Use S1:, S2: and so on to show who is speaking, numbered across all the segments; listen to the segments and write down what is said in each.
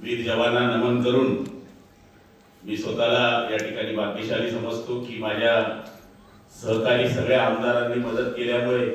S1: वीर जवानांना नमन करून मी स्वतःला या ठिकाणी भाग्यशाली समजतो की माझ्या सहकारी सगळ्या आमदारांनी मदत केल्यामुळे,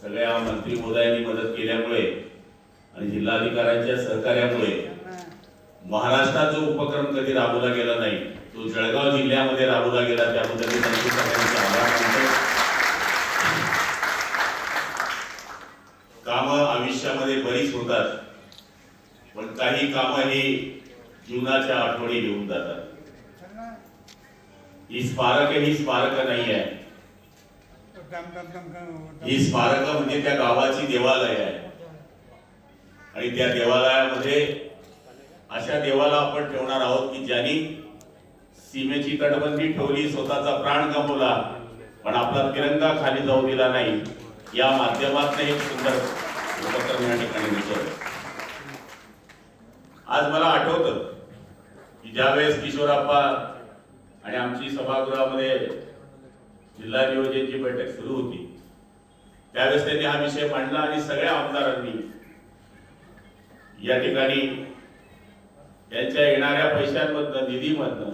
S1: सगळ्या मंत्री महोदयांनी मदत केल्यामुळे आणि जिल्हाधिकाऱ्यांच्या सहकार्यामुळे महाराष्ट्रात जो उपक्रम कधी राबवला गेला नाही तो जळगाव जिल्ह्यामध्ये राबवला गेला, त्याबद्दल मी त्यांचे सगळ्यांचे आभार मानतो. कामं आयुष्यामध्ये बरीच होतात, पण काही कामं ही जीवनाच्या आठवणी घेऊन जातात. ही स्मारक नाही आहे, ही स्मारक म्हणजे त्या गावाची देवालय आहे आणि त्या देवालयामध्ये अशा देवाला आपण ठेवणार आहोत की ज्यांनी सीमेची तटबंदी ठेवली, स्वतःचा प्राण गमावला, पण आपला तिरंगा खाली जाऊ दिला नाही. या माध्यमातून एक सुंदर उपक्रम या ठिकाणी दिसतो. आज मला आठवतं की ज्यावेळेस किशोरप्पा आणि आमची सभागृहामध्ये जिल्हा नियोजनची बैठक सुरू होती त्यावेळेस त्यांनी हा विषय मांडला आणि सगळ्या आमदारांनी या ठिकाणी त्यांच्या येणाऱ्या पैशांमधनं, निधीमधनं,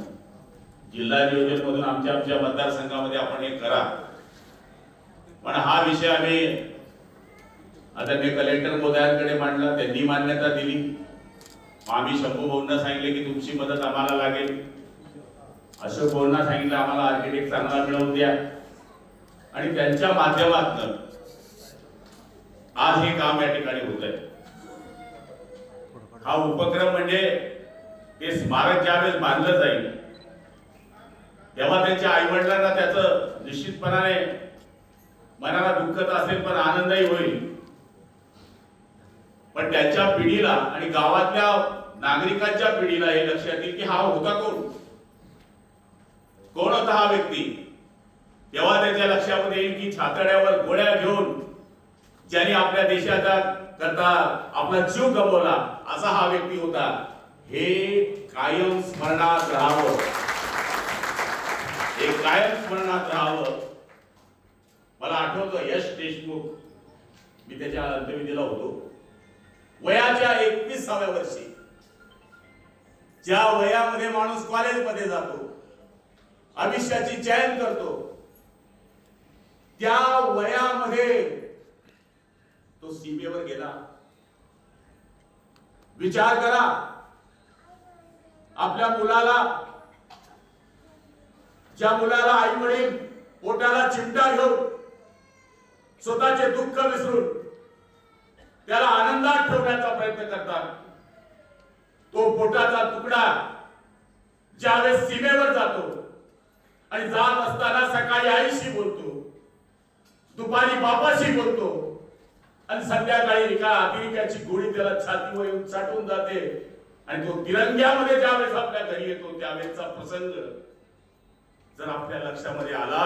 S1: जिल्हा नियोजन मधून आमच्या मतदारसंघामध्ये आपण हे करा. पण हा विषय आम्ही आदरणीय कलेक्टर महोदयांकडे मांडला, त्यांनी मान्यता दिली. आम्ही शंभू भाऊंना सांगितले की तुमची मदत आम्हाला लागेल, अशोक भाऊंना सांगितलं आम्हाला आर्किटेक्ट चांगला मिळवून द्या, आणि त्यांच्या माध्यमातून आज हे काम या ठिकाणी होत आहे. हा उपक्रम म्हणजे हे स्मारक ज्यावेळेस बांधलं जाईल तेव्हा त्यांच्या आई वडिलांना त्याचं निश्चितपणाने मनाला दुःखच असेल पण आनंदही होईल. पण त्यांच्या पिढीला आणि गावातल्या नागरिकांच्या पिढीला हे लक्षात येईल की हा होता कोण होता हा व्यक्ती. तेव्हा त्याच्या लक्षामध्ये येईल की छातड्यावर गोळ्या घेऊन ज्यांनी आपल्या देशाचा करता आपला जीव गमावला असा हा व्यक्ती होता. हे कायम स्मरणात राहावं, हे कायम स्मरणात राहावं. मला आठवतं यश देशमुख, मी त्याच्या अंत्यविधीला होतो. वयाच्या 21व्या वर्षी, ज्या वयामध्ये माणूस कॉलेजमध्ये जातो, आयुष्याची चयन करतो, त्या वयामध्ये तो सीमेवर गेला. विचार करा, आपल्या मुलाला, ज्या मुलाला आई वडील पोटाला चिमटा घेऊन स्वतःचे दुःख विसरून त्याला आनंदात ठेवण्याचा प्रयत्न करतात, तो पोटाचा तुकडा ज्यावेळेस सीमेवर जातो आणि जात असताना सकाळी आईशी बोलतो, दुपारी बापाशी बोलतो आणि संध्याकाळी एका अतिरेक्याची गोळी त्याला छातीवर येऊन चाटून जाते आणि तो तिरंग्यामध्ये ज्यावेळेस आपल्या घरी येतो त्यावेळेचा प्रसंग जर आपल्या लक्षामध्ये आला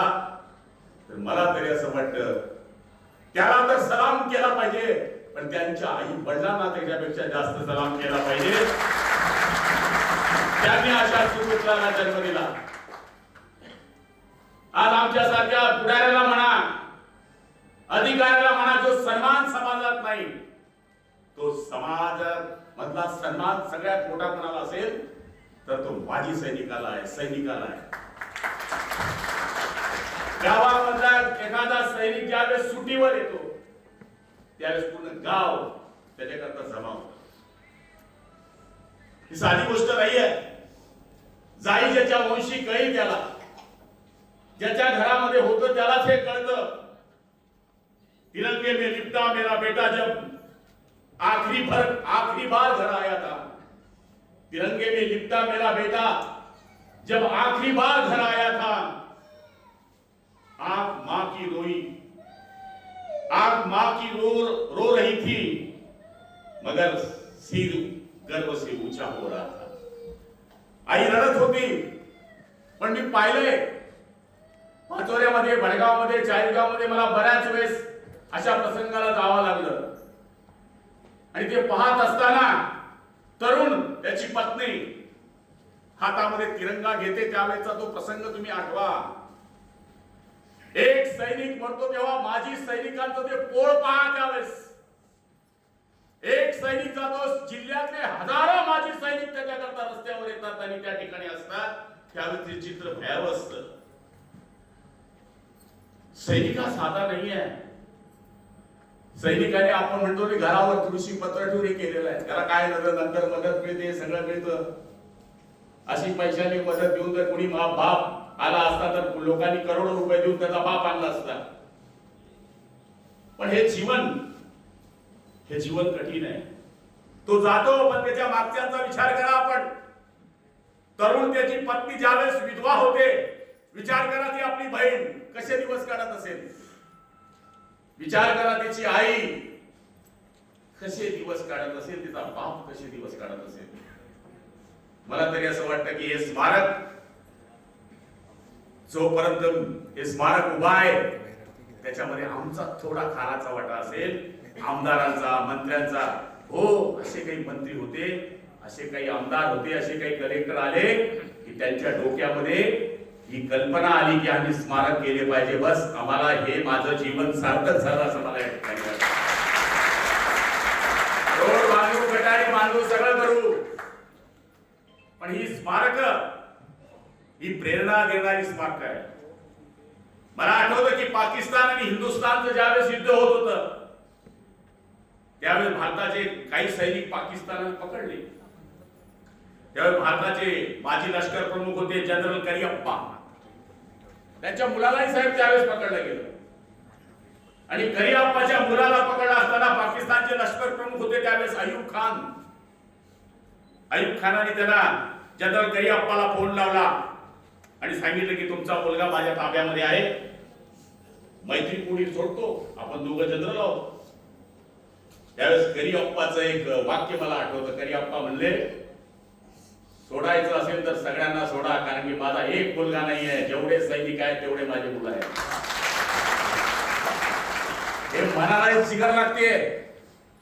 S1: तर मला तरी असं वाटतं त्याला तर सलाम केला पाहिजे, पण त्यांच्या आई वडिलांना त्याच्यापेक्षा जास्त सलाम केला पाहिजे. त्यांनी अशा सुपुत्राला जन्म दिला. आज आमच्यासारख्या पुढाऱ्याला म्हणा, अधिकाऱ्याला म्हणा, जो सन्मान समाजात नाही, तो समाजात मधला सन्मान सगळ्यात मोठा कोणाला असेल तर तो माजी सैनिकाला आहे, सैनिकाला आहे. गावामधला एखादा सैनिक ज्यावेळेस सुट्टीवर येतो त्यावेळेस पूर्ण गाव त्याच्याकरता जमा होतं. ही साधी गोष्ट नाही आहे. जाई ज्याच्या वंशी कळी त्याला, ज्याच्या घरामध्ये होतं त्यालाच हे कळतं. तिरंगे में लिपटा मेरा बेटा जब आखिरी बार घर आया था, तिरंगे में लिपटा मेरा बेटा जब आखिरी बार घर आया था, आंख मां की रोई, आंख मां की रो रही थी, मगर सिर गर्व से ऊंचा हो रहा था. आई रडत होती, पण मी पाहिलंय पाचोऱ्यामध्ये, भडगावमध्ये, चाळीसगावमध्ये मला बऱ्याच वेळेस अशा प्रसंगाला जावं लागलं आणि ते पाहत असताना तरुण त्याची पत्नी हातामध्ये तिरंगा घेते त्यावेळेचा तो प्रसंग तुम्ही आठवा. एक सैनिक मरतो तेव्हा माजी सैनिकांचं ते पोळ पहा. त्यावेळेस एक सैनिक जातो, जिल्ह्यातले हजारो माजी सैनिक सैनिक त्याच्याकरता रस्त्यावर येतात आणि त्या ठिकाणी असतात, त्यावेळी ते चित्र भयावह असतं. सैनिक हा साधा नाही आहे. सैनिकाने आपण म्हणतो की घरावर तुळशी पत्र ठेवून हे केलेलं आहे. त्याला काय नंतर मदत मिळते, सगळं मिळतं. अशी पैशाने मदत देऊन जर कोणी बाप आला असता तर लोकांनी करोडो रुपये देऊन त्याचा बाप आणला असता. पण हे जीवन कठीण आहे. तो जातो, पण त्याच्या मागच्यांचा विचार करा. आपण तरुण, त्याची पत्नी ज्यावेळेस विधवा होते, विचार करा ती आपली बहीण कसे दिवस काढत असेल. विचार करा त्याची आई कसे दिवस काढत असेल, तिचा बाप कसे दिवस काढत असेल. मला तरी असं वाटतं की हे स्मारक जोपर्यंत हे स्मारक उभा आहे त्याच्यामध्ये आमचा थोडा खाराचा वाटा असेल, आमदारांचा, मंत्र्यांचा. हो, असे काही मंत्री होते, असे काही आमदार होते, असे काही कलेक्टर आले की त्यांच्या डोक्यामध्ये ही कल्पना आली की आम्ही स्मारक केले पाहिजे. बस आम्हाला हे माझं जीवन सार्थक झालं असं मला या ठिकाणी वाटतं. रोड बांधू, गटारी बांधू, सगळं करू, पण ही स्मारक ही प्रेरणा देणारी स्मारक आहे. मला आठवतं की पाकिस्तान आणि हिंदुस्थानचं ज्यावेळेस युद्ध होत होतं त्यावेळेस भारताचे काही सैनिक पाकिस्तानात पकडले. त्यावेळेस भारताचे माजी लष्कर प्रमुख होते जनरल करियप्पा. त्यांच्या मुलालाही साहेब त्यावेळेस पकडलं गेलं आणि करियप्पाच्या मुलाला पकडला असताना पाकिस्तानचे लष्कर प्रमुख होते त्यावेळेस अयूब खान. अयूब खानाने त्यांना जनरल करियप्पाला फोन लावला आणि सांगितलं की तुमचा मुलगा माझ्या ताब्यामध्ये आहे, मैत्रीपूर्वी सोडतो, आपण दोघं जनरल आहोत. त्यावेळेस करियप्पाचं एक वाक्य मला आठवतं. करियप्पा म्हणले, सोडायचं असेल तर सगळ्यांना सोडा, कारण की माझा एक मुलगा नाही आहे, जेवढे सैनिक आहेत तेवढे माझे मुलं आहेत. हे मनालाही जिगर लागते,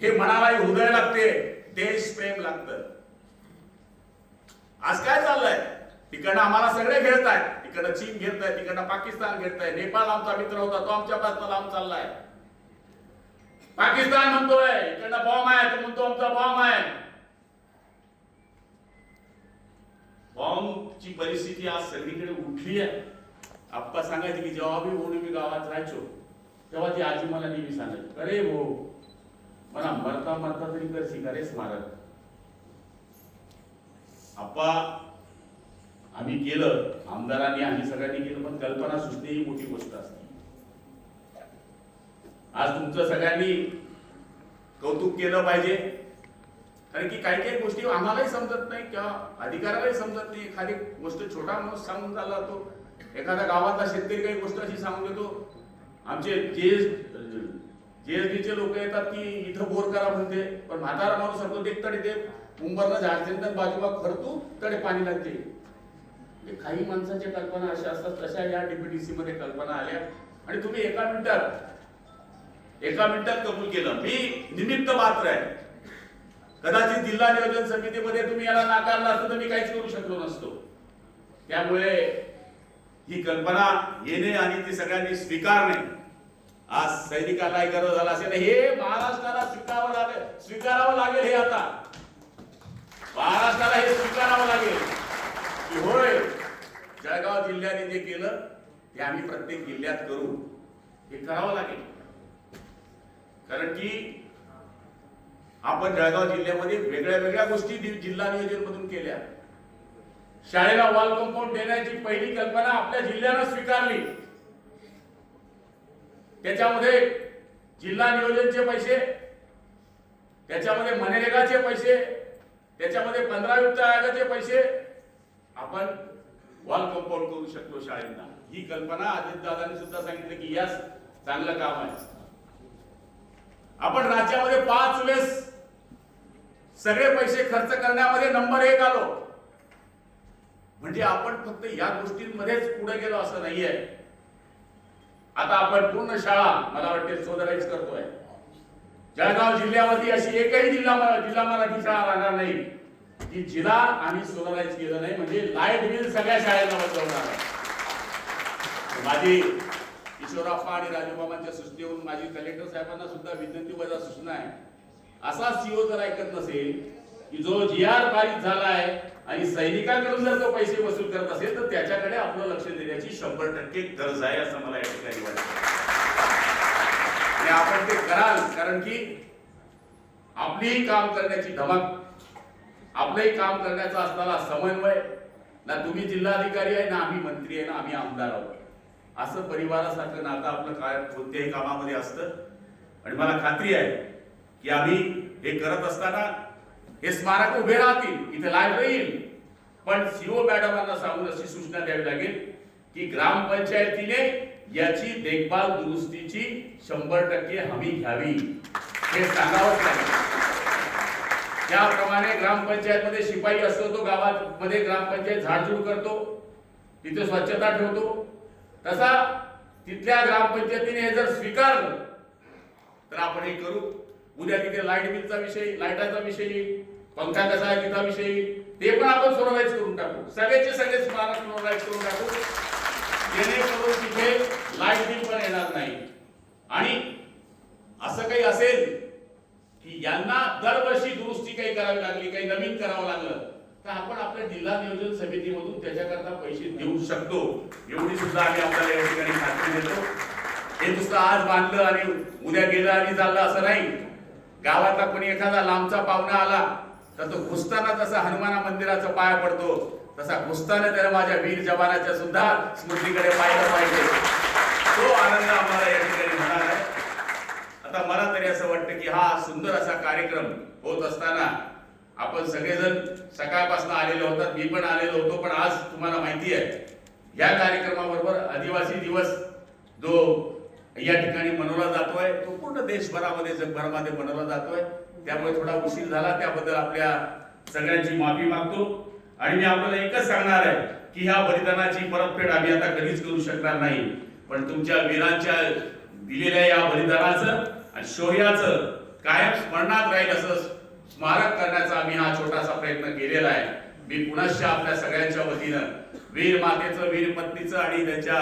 S1: हे मनालाही हृदय लागते, देश प्रेम लागतं. आज काय चाललंय? तिकडनं आम्हाला सगळे घेतायत, तिकडनं चीन घेताय, तिकडनं पाकिस्तान घेताय, नेपाळ आमचा मित्र होता तो आमच्यापासून लांब चाललाय. पाकिस्तान म्हणतोय इकडनं बॉम्ब आहे, तो म्हणतो आमचा बॉम्ब आहे. बॉम्बची परिस्थिती आज सगळीकडे उठली आहे. आप्पा सांगायचे की जेव्हा मी गावात राहायचो तेव्हा ती आजी मला नेहमी सांगायची, अरे हो मला मरता मरता तरी करशी का रे स्मारक. आप्पा आम्ही केलं, आमदारांनी आम्ही सगळ्यांनी केलं, पण कल्पना सुचणे ही मोठी गोष्ट असते. आज तुमचं सगळ्यांनी कौतुक केलं पाहिजे, कारण की काही काही गोष्टी आम्हालाही समजत नाही किंवा अधिकाऱ्यालाही समजत नाही. एखादी गोष्ट छोटा माणूस सांगून चालला तो, एखाद्या गावातला शेतकरी काही गोष्ट अशी सांगून देतो. आमचे JSDचे लोक येतात की इथं बोर करा म्हणते, पण म्हातारा माणूस सांगतो ते तडे ते मुंबईला झाडचे बाजूला खरतू तडे पाणी लागते. काही माणसांच्या कल्पना अशा असतात, तशा या DPDC मध्ये कल्पना आल्या आणि तुम्ही एका मिनिटात कबूल केलं. मी निमित्त मात्र आहे. कदाचित जिल्हा नियोजन समितीमध्ये तुम्ही याला नाकारलं असतं तर मी काहीच करू शकलो नसतो. त्यामुळे ही कल्पना येणे आणि ती सगळ्यांनी स्वीकारणे, आज सैनिकांनाही गरज झाला असेल. हे महाराष्ट्राला स्वीकारावं लागेल. हे आता महाराष्ट्राला हे स्वीकारावं लागेल की होय, जळगाव जिल्ह्याने जे केलं ते आम्ही प्रत्येक जिल्ह्यात करू. हे करावं लागेल, कारण की आपण जळगाव जिल्ह्यामध्ये वेगळ्या गोष्टी जिल्हा नियोजन मधून केल्या. शाळेला वॉल कंपाऊंड देण्याची पहिली कल्पना आपल्या जिल्ह्यानं स्वीकारली. त्याच्यामध्ये जिल्हा नियोजनचे पैसे, त्याच्यामध्ये मनरेगाचे पैसे, त्याच्यामध्ये 15 वित्त आयोगाचे पैसे आपण वॉल कंपाऊंड करू शकतो शाळेंना. ही कल्पना अजितदादांनी सुद्धा सांगितलं की यास चांगलं काम आहे. आपण राज्यामध्ये 5 वेळेस सगळे पैसे खर्च करण्यामध्ये नंबर 1 आलो. म्हणजे आपण फक्त या गोष्टींमध्येच पुढे गेलो असं नाहीये. आता आपण पूर्ण शाळा मला वाटते सोलराईज करतोय. जळगाव जिल्ह्यामध्ये अशी एकही जिल्हा मराठी शाळा राहणार नाही की जिला आम्ही सोलराईज केलं नाही. म्हणजे लाईट बिल सगळ्या शाळेला बसवणार आहे. माझी किशोरप्पा आणि राजूबाबांच्या सूचनेवरून माझी कलेक्टर साहेबांना सुद्धा विनंती वजा सूचना आहे, असा CO जर ऐकत नसेल की जो GR पारित झाला आहे आणि सैनिकांकडून जर तो पैसे वसूल करत असेल तर त्याच्याकडे आपलं लक्ष देण्याची 100% गरज आहे असं मला या ठिकाणी वाटतं. आणि आपण ते कराल, कारण की आपलीही काम करण्याची धमक, आपलंही काम करण्याचा असताना समन्वय, ना तुम्ही जिल्हाधिकारी आहे, ना आम्ही मंत्री आहे, ना आम्ही आमदार आहोत, असं परिवारासारखं नातं आपलं काय कोणत्याही कामामध्ये असतं. आणि मला खात्री आहे की आम्ही हे करत असताना हे स्मारक उभे राहतील, इथे लायब्ररी येईल, पण सीओ मॅडमांना सांगून अशी सूचना द्यावी लागेल की ग्रामपंचायतीने याची देखभाल दुरुस्तीची 100% हमी घ्यावी, हे सांगावंच लागेल. त्याप्रमाणे ग्रामपंचायतमध्ये शिपाई असतो, तो गावामध्ये ग्रामपंचायत झाडझूड करतो, तिथे स्वच्छता ठेवतो, तसा तिथल्या ग्रामपंचायतीने हे जर स्वीकारलं तर आपण हे करू. उद्या तिथे लाईट बिलचा विषय, लाईटाचा विषय येईल, पंखा कसा आहे तिचा विषय येईल, ते पण आपण सोडवायच करून टाकू. सगळेचे सगळे स्मारक सोडवायच करून टाकू, जेणेकरून तिथे लाईट बिल पण येणार नाही. आणि असं काही असेल की यांना दरवर्षी दुरुस्ती काही करावी लागली, काही नवीन करावं लागलं, तर आपण आपल्या जिल्हा नियोजन समितीमधून त्याच्याकरता पैसे देऊ शकतो, एवढी सुद्धा आम्ही आपल्याला या ठिकाणी खात्री देतो. हे नुसतं आज बांधलं आणि उद्या गेलं आणि चाललं असं नाही. गावातला कोणी एखादा लांबचा पाहुणा आला तर तो घुसताना जसा हनुमान मंदिराचा पाया पडतो, तसा घुसताना त्याला माझ्या वीर जवानाच्या सुद्धा स्मृतीकडे पाहिलं पाहिजे. तो आनंद आम्हाला या ठिकाणी होणार आहे. आता मला तरी असं वाटतं की हा सुंदर असा कार्यक्रम होत असताना आपण सगळेजण सकाळपासून आलेले होतात, मी पण आलेलो होतो, पण आज तुम्हाला माहिती आहे या कार्यक्रमाबरोबर आदिवासी दिवस जो या ठिकाणी मनवला जातोय तो पूर्ण देशभरामध्ये, जगभरामध्ये मनवला जातोय. त्यामुळे थोडा उशीर झाला, त्याबद्दल आपल्या सगळ्यांची माफी मागतो. आणि मी आपल्याला एकच सांगणार आहे की ह्या बलिदानाची परतफेड आम्ही आता कधीच करू शकणार नाही, पण तुमच्या वीरांच्या दिलेल्या या बलिदानाचं आणि शौर्याचं कायम स्मरणात राहील असं स्मारक करण्याचा आम्ही हा छोटासा प्रयत्न केलेला आहे. मी पुनश्च आपल्या सगळ्यांच्या वतीनं वीर मातेचं, वीर पत्नीचं आणि त्यांच्या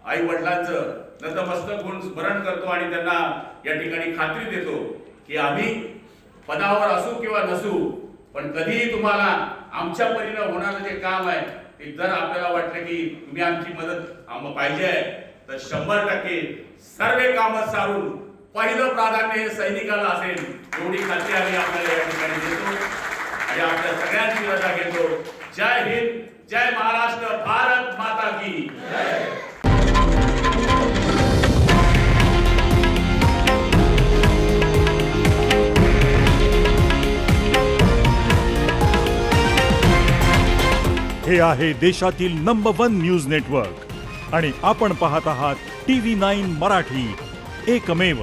S1: आई वडिलांचं नतमस्तक होऊन स्मरण करतो आणि त्यांना या ठिकाणी खात्री देतो की आम्ही पदावर असू किंवा नसू, पण कधीही तुम्हाला आमच्या परीनं होणारं जे काम आहे ते जर आपल्याला वाटलं की तुम्ही आमची मदत पाहिजे आहे तर 100% सर्व कामं सारून पहिलं प्राधान्य हे सैनिकाला असेल, एवढी खात्री आम्ही आपल्याला या ठिकाणी देतो आणि आपल्या सगळ्यांची रजा घेतो. जय हिंद, जय महाराष्ट्र, भारत माता की जय.
S2: हे आहे देशातील नंबर 1 न्यूज नेटवर्क आणि आपण पाहत आहात TV9 मराठी, एकमेव.